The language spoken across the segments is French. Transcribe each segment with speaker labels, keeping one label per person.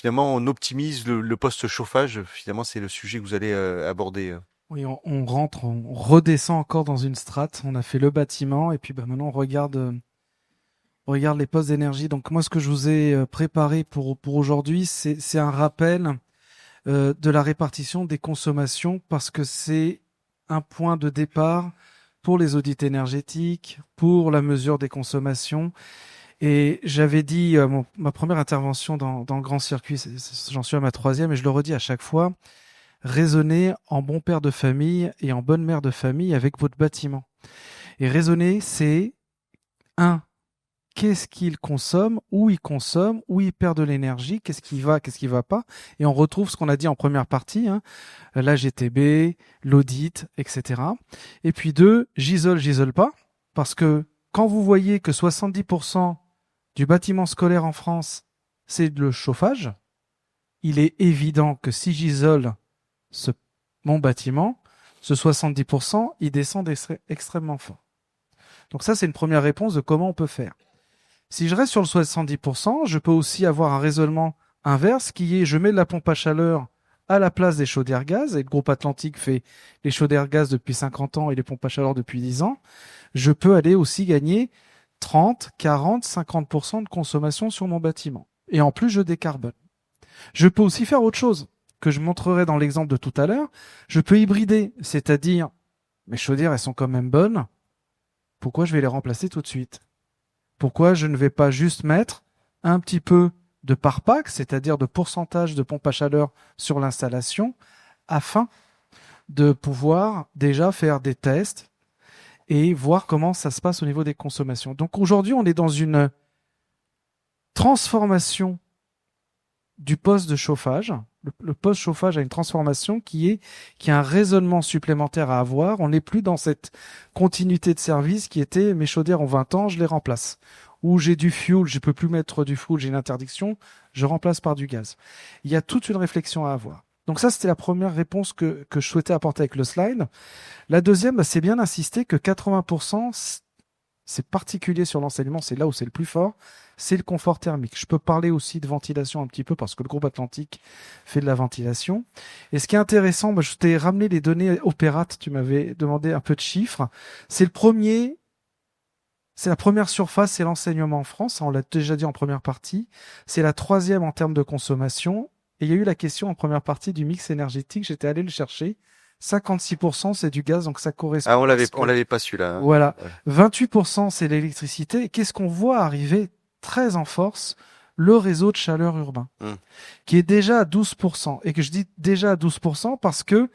Speaker 1: finalement on optimise le poste chauffage. Finalement, c'est le sujet que vous allez aborder.
Speaker 2: Oui, on rentre, on redescend encore dans une strate. On a fait le bâtiment et puis maintenant on regarde les postes d'énergie. Donc moi, ce que je vous ai préparé pour aujourd'hui, c'est un rappel de la répartition des consommations parce que c'est un point de départ pour les audits énergétiques, pour la mesure des consommations. Et j'avais dit ma première intervention dans le grand circuit, j'en suis à ma troisième et je le redis à chaque fois, raisonnez en bon père de famille et en bonne mère de famille avec votre bâtiment. Et raisonner, c'est un, qu'est-ce qu'il consomme, où il perd de l'énergie, qu'est-ce qui va pas. Et on retrouve ce qu'on a dit en première partie, hein, la GTB, l'audit, etc. Et puis deux, j'isole pas, parce que quand vous voyez que 70% du bâtiment scolaire en France, c'est le chauffage, il est évident que si j'isole ce, mon bâtiment, ce 70%, il descend extrêmement fort. Donc ça, c'est une première réponse de comment on peut faire. Si je reste sur le 70%, je peux aussi avoir un raisonnement inverse qui est je mets de la pompe à chaleur à la place des chaudières gaz, et le groupe Atlantique fait les chaudières gaz depuis 50 ans et les pompes à chaleur depuis 10 ans, je peux aller aussi gagner 30, 40, 50% de consommation sur mon bâtiment. Et en plus, je décarbone. Je peux aussi faire autre chose, que je montrerai dans l'exemple de tout à l'heure. Je peux hybrider, c'est-à-dire, mes chaudières, elles sont quand même bonnes, pourquoi je vais les remplacer tout de suite? Pourquoi je ne vais pas juste mettre un petit peu de par pack, c'est-à-dire de pourcentage de pompe à chaleur sur l'installation, afin de pouvoir déjà faire des tests et voir comment ça se passe au niveau des consommations. Donc aujourd'hui, on est dans une transformation du poste de chauffage. Le poste chauffage a une transformation qui a un raisonnement supplémentaire à avoir. On n'est plus dans cette continuité de service qui était mes chaudières ont 20 ans, je les remplace. Ou j'ai du fuel, je peux plus mettre du fuel, j'ai une interdiction, je remplace par du gaz. Il y a toute une réflexion à avoir. Donc ça, c'était la première réponse que je souhaitais apporter avec le slide. La deuxième, bah, c'est bien d'insister que 80%, c'est particulier sur l'enseignement, c'est là où c'est le plus fort, c'est le confort thermique. Je peux parler aussi de ventilation un petit peu parce que le groupe Atlantique fait de la ventilation. Et ce qui est intéressant, je t'ai ramené les données opérates, tu m'avais demandé un peu de chiffres. C'est la première surface, c'est l'enseignement en France, on l'a déjà dit en première partie. C'est la troisième en termes de consommation. Et il y a eu la question en première partie du mix énergétique, j'étais allé le chercher. 56% c'est du gaz, donc ça
Speaker 1: Ah,
Speaker 2: correspond à ce
Speaker 1: on
Speaker 2: que...
Speaker 1: l'avait pas celui-là, hein.
Speaker 2: Voilà.
Speaker 1: Ouais.
Speaker 2: 28% c'est l'électricité. Et qu'est-ce qu'on voit arriver très en force? Le réseau de chaleur urbain,
Speaker 1: Hmm.
Speaker 2: qui est déjà à 12%. Et que je dis déjà à 12% parce que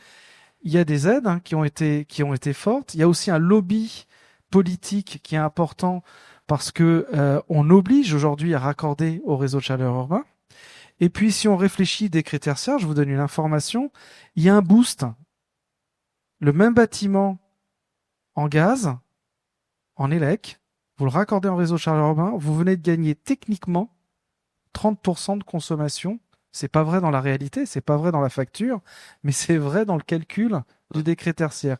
Speaker 2: il y a des aides qui ont été fortes. Il y a aussi un lobby politique qui est important parce que on oblige aujourd'hui à raccorder au réseau de chaleur urbain. Et puis, si on réfléchit des critères serre, je vous donne une information. Il y a un boost. Le même bâtiment en gaz, en élec, vous le raccordez en réseau de chaleur urbain, vous venez de gagner techniquement 30% de consommation. C'est pas vrai dans la réalité, c'est pas vrai dans la facture, mais c'est vrai dans le calcul du décret tertiaire.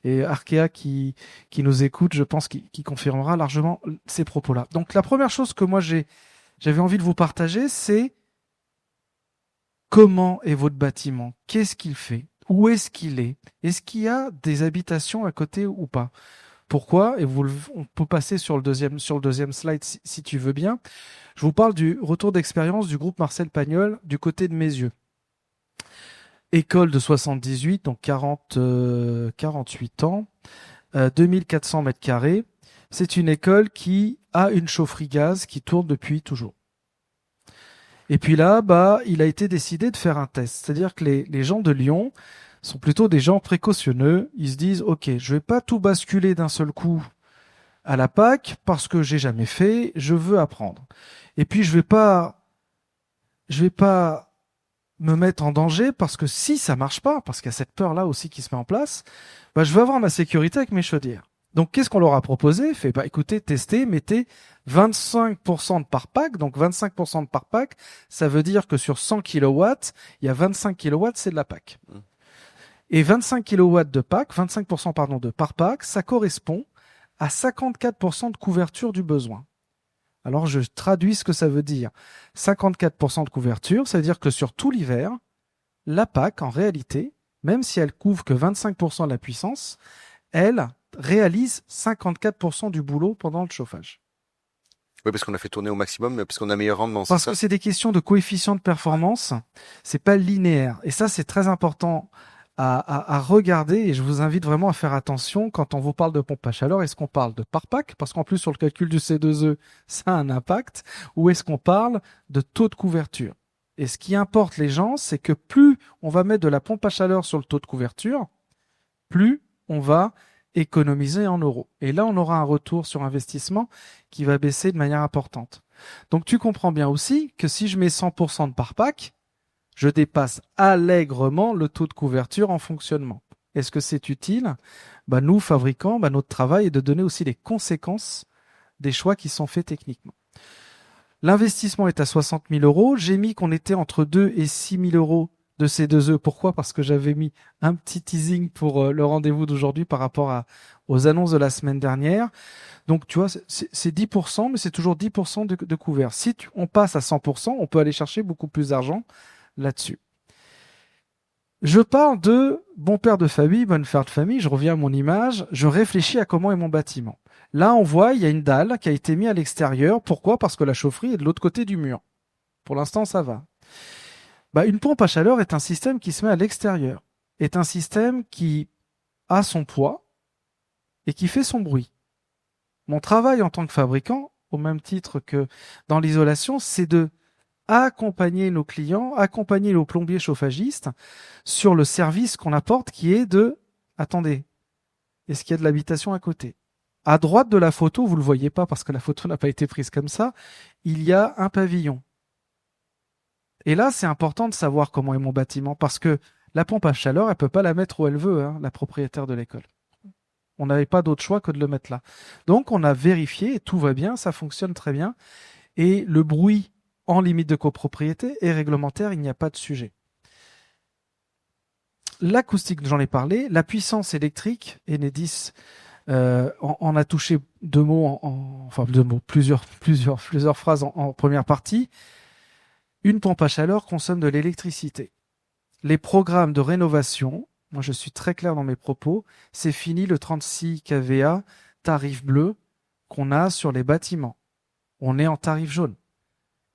Speaker 2: Et Arkea qui nous écoute, je pense qu'il confirmera largement ces propos-là. Donc la première chose que moi j'avais envie de vous partager, c'est comment est votre bâtiment? Qu'est-ce qu'il fait? Où est-ce qu'il est? Est-ce qu'il y a des habitations à côté ou pas? Pourquoi? Et on peut passer sur le deuxième slide si tu veux bien. Je vous parle du retour d'expérience du groupe Marcel Pagnol du côté de Meyzieux. École de 78, donc 48 ans, 2400 mètres carrés. C'est une école qui a une chaufferie gaz qui tourne depuis toujours. Et puis là, il a été décidé de faire un test. C'est-à-dire que les gens de Lyon sont plutôt des gens précautionneux. Ils se disent, OK, je vais pas tout basculer d'un seul coup à la PAC parce que j'ai jamais fait, je veux apprendre. Et puis je vais pas me mettre en danger parce que si ça marche pas, parce qu'il y a cette peur-là aussi qui se met en place, je veux avoir ma sécurité avec mes chaudières. Donc, qu'est-ce qu'on leur a proposé? Fait, écoutez, testez, mettez 25% de par pack. Donc, 25% de par pack, ça veut dire que sur 100 kilowatts, il y a 25 kilowatts, c'est de la pack. Et 25 kilowatts de pack, 25% pardon, de par pack, ça correspond à 54% de couverture du besoin. Alors je traduis ce que ça veut dire. 54% de couverture, ça veut dire que sur tout l'hiver, la PAC, en réalité, même si elle couvre que 25% de la puissance, elle réalise 54% du boulot pendant le chauffage.
Speaker 1: Oui, parce qu'on a fait tourner au maximum, parce qu'on a meilleur rendement, c'est
Speaker 2: Parce
Speaker 1: ça?
Speaker 2: que c'est des questions de coefficient de performance, c'est pas linéaire. Et ça, c'est très important à regarder. Et je vous invite vraiment à faire attention quand on vous parle de pompe à chaleur. Est-ce qu'on parle de par pack? Parce qu'en plus, sur le calcul du C2E, ça a un impact. Ou est-ce qu'on parle de taux de couverture? Et ce qui importe les gens, c'est que plus on va mettre de la pompe à chaleur sur le taux de couverture, plus on va économiser en euros. Et là, on aura un retour sur investissement qui va baisser de manière importante. Donc tu comprends bien aussi que si je mets 100% de par pack, je dépasse allègrement le taux de couverture en fonctionnement. Est-ce que c'est utile? Nous, fabricants, notre travail est de donner aussi les conséquences des choix qui sont faits techniquement. L'investissement est à 60 000 euros. J'ai mis qu'on était entre 2 et 6 000 euros de ces 2 E. Pourquoi? Parce que j'avais mis un petit teasing pour le rendez-vous d'aujourd'hui par rapport aux annonces de la semaine dernière. Donc, tu vois, c'est 10%, mais c'est toujours 10% de couvert. Si on passe à 100%, on peut aller chercher beaucoup plus d'argent là-dessus. Je parle de bon père de famille, bonne mère de famille, je reviens à mon image, je réfléchis à comment est mon bâtiment. Là, on voit, il y a une dalle qui a été mise à l'extérieur. Pourquoi? Parce que la chaufferie est de l'autre côté du mur. Pour l'instant, ça va. Une pompe à chaleur est un système qui se met à l'extérieur, est un système qui a son poids et qui fait son bruit. Mon travail en tant que fabricant, au même titre que dans l'isolation, c'est de accompagner nos clients, accompagner nos plombiers chauffagistes sur le service qu'on apporte qui est de attendez, est-ce qu'il y a de l'habitation à côté? À droite de la photo, vous ne le voyez pas parce que la photo n'a pas été prise comme ça, il y a un pavillon. Et là, c'est important de savoir comment est mon bâtiment parce que la pompe à chaleur, elle peut pas la mettre où elle veut, la propriétaire de l'école. On n'avait pas d'autre choix que de le mettre là. Donc, on a vérifié et tout va bien, ça fonctionne très bien. Et le bruit en limite de copropriété est réglementaire, il n'y a pas de sujet. L'acoustique, j'en ai parlé. La puissance électrique, Enedis on a touché plusieurs phrases en première partie. Une pompe à chaleur consomme de l'électricité. Les programmes de rénovation, moi je suis très clair dans mes propos, c'est fini le 36 kVA tarif bleu qu'on a sur les bâtiments. On est en tarif jaune.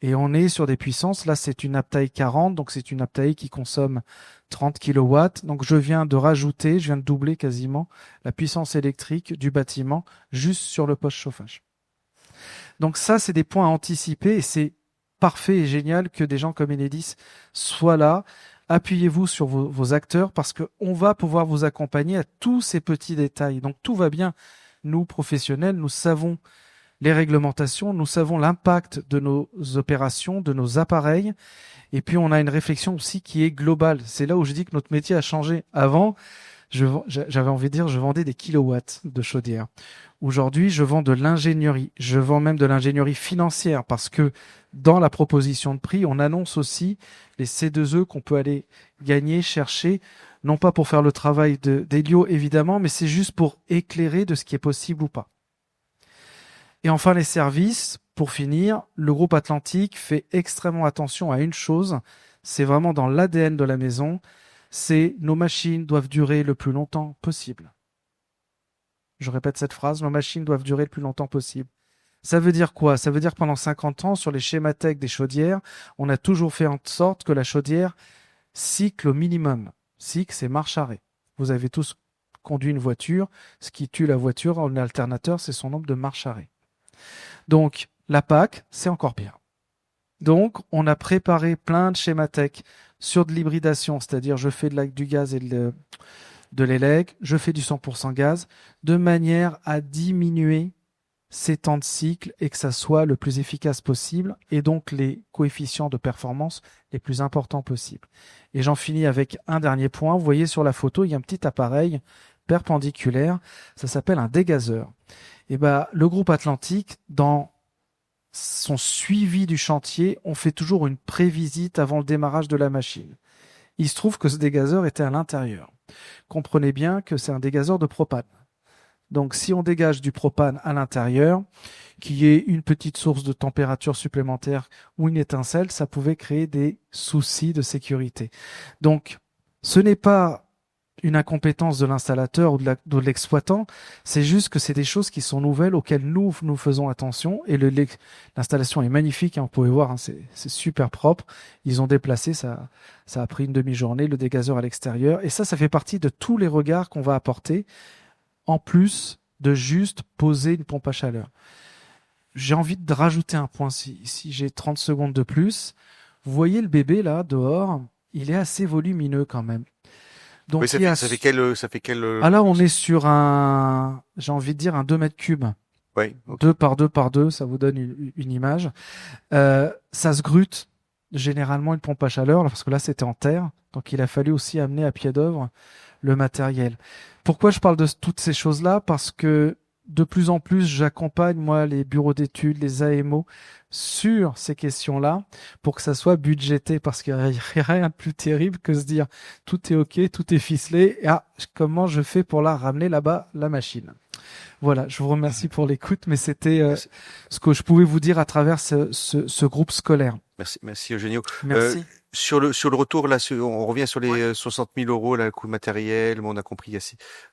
Speaker 2: Et on est sur des puissances, là c'est une Aptaï 40, donc c'est une Aptaï qui consomme 30 kW. Donc je viens de doubler quasiment la puissance électrique du bâtiment juste sur le poste chauffage. Donc ça c'est des points à anticiper et c'est parfait et génial que des gens comme Enedis soient là. Appuyez-vous sur vos acteurs parce qu'on va pouvoir vous accompagner à tous ces petits détails. Donc tout va bien. Nous, professionnels, nous savons les réglementations, nous savons l'impact de nos opérations, de nos appareils, et puis on a une réflexion aussi qui est globale. C'est là où je dis que notre métier a changé. Avant, j'avais envie de dire, je vendais des kilowatts de chaudière. Aujourd'hui, je vends de l'ingénierie. Je vends même de l'ingénierie financière parce que dans la proposition de prix, on annonce aussi les C2E qu'on peut aller gagner, chercher, non pas pour faire le travail d'Elio évidemment, mais c'est juste pour éclairer de ce qui est possible ou pas. Et enfin, les services, pour finir, le groupe Atlantique fait extrêmement attention à une chose, c'est vraiment dans l'ADN de la maison, c'est nos machines doivent durer le plus longtemps possible. Je répète cette phrase, nos machines doivent durer le plus longtemps possible. Ça veut dire quoi? Ça veut dire que pendant 50 ans, sur les schématèques des chaudières, on a toujours fait en sorte que la chaudière cycle au minimum. Cycle, c'est marche arrêt. Vous avez tous conduit une voiture. Ce qui tue la voiture en alternateur, c'est son nombre de marche arrêt. Donc, la PAC, c'est encore pire. Donc, on a préparé plein de schématèques sur de l'hybridation, c'est-à-dire je fais du gaz et de l'élec, je fais du 100% gaz, de manière à diminuer ces temps de cycle et que ça soit le plus efficace possible et donc les coefficients de performance les plus importants possibles. Et j'en finis avec un dernier point. Vous voyez sur la photo, il y a un petit appareil perpendiculaire, ça s'appelle un dégazeur. Et le groupe Atlantique, dans son suivi du chantier, on fait toujours une prévisite avant le démarrage de la machine. Il se trouve que ce dégazeur était à l'intérieur. Comprenez bien que c'est un dégazeur de propane. Donc si on dégage du propane à l'intérieur, qu'il y ait une petite source de température supplémentaire ou une étincelle, ça pouvait créer des soucis de sécurité. Donc, ce n'est pas une incompétence de l'installateur ou de l'exploitant, c'est juste que c'est des choses qui sont nouvelles auxquelles nous faisons attention et l'installation est magnifique, hein, vous pouvez voir, hein, c'est super propre. Ils ont déplacé, ça a pris une demi-journée, le dégazeur à l'extérieur et ça fait partie de tous les regards qu'on va apporter en plus de juste poser une pompe à chaleur. J'ai envie de rajouter un point si j'ai 30 secondes de plus. Vous voyez le bébé là dehors, il est assez volumineux quand même. Donc,
Speaker 1: Oui, ça fait quel,
Speaker 2: Ah là, on est sur j'ai envie de dire un 2 mètres cubes.
Speaker 1: ouais, ok.
Speaker 2: 2 par 2 par 2, ça vous donne une image. Ça se grute, généralement une pompe à chaleur, parce que là, c'était en terre. Donc, il a fallu aussi amener à pied d'œuvre le matériel. Pourquoi je parle de toutes ces choses-là? Parce que de plus en plus, j'accompagne, moi, les bureaux d'études, les AMO, sur ces questions-là, pour que ça soit budgété, parce qu'il n'y a rien de plus terrible que se dire, tout est OK, tout est ficelé, et comment je fais pour la ramener là-bas, la machine? Voilà, je vous remercie pour l'écoute, mais c'était ce que je pouvais vous dire à travers ce groupe scolaire.
Speaker 1: Merci Eugenio.
Speaker 2: Merci.
Speaker 1: Sur le retour là, on revient sur les 60 000 euros, là, coût matériel. Bon, on a compris.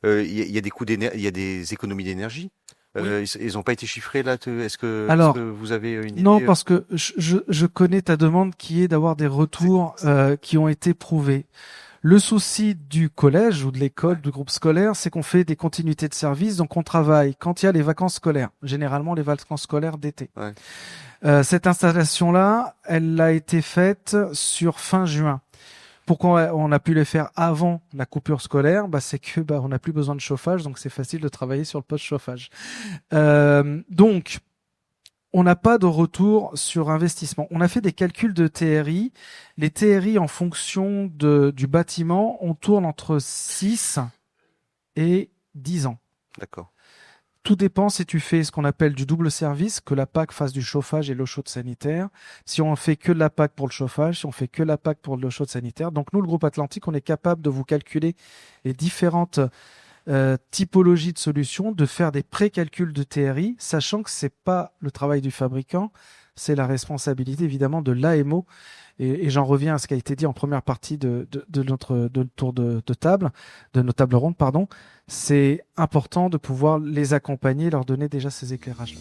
Speaker 1: Il y a des coûts il y a des économies d'énergie.
Speaker 2: Oui.
Speaker 1: Ils ont pas été chiffrés là. Est-ce que vous avez une idée?
Speaker 2: Non, parce que je connais ta demande qui est d'avoir des retours qui ont été prouvés. Le souci du collège ou de l'école, du groupe scolaire, c'est qu'on fait des continuités de service, donc on travaille quand il y a les vacances scolaires, généralement les vacances scolaires d'été.
Speaker 1: Ouais.
Speaker 2: Cette installation-là, elle a été faite sur fin juin. Pourquoi on a pu les faire avant la coupure scolaire? C'est que on n'a plus besoin de chauffage, donc c'est facile de travailler sur le poste chauffage. Donc, on n'a pas de retour sur investissement. On a fait des calculs de TRI. Les TRI, en fonction du bâtiment, on tourne entre 6 et 10 ans.
Speaker 1: D'accord.
Speaker 2: Tout dépend si tu fais ce qu'on appelle du double service, que la PAC fasse du chauffage et l'eau chaude sanitaire. Si on fait que de la PAC pour le chauffage, si on fait que la PAC pour l'eau chaude sanitaire. Donc nous, le groupe Atlantique, on est capable de vous calculer les différentes typologies de solutions, de faire des pré-calculs de TRI, sachant que c'est pas le travail du fabricant, c'est la responsabilité évidemment de l'AMO. Et j'en reviens à ce qui a été dit en première partie de notre tour de table, de nos tables rondes, pardon. C'est important de pouvoir les accompagner et leur donner déjà ces éclairages.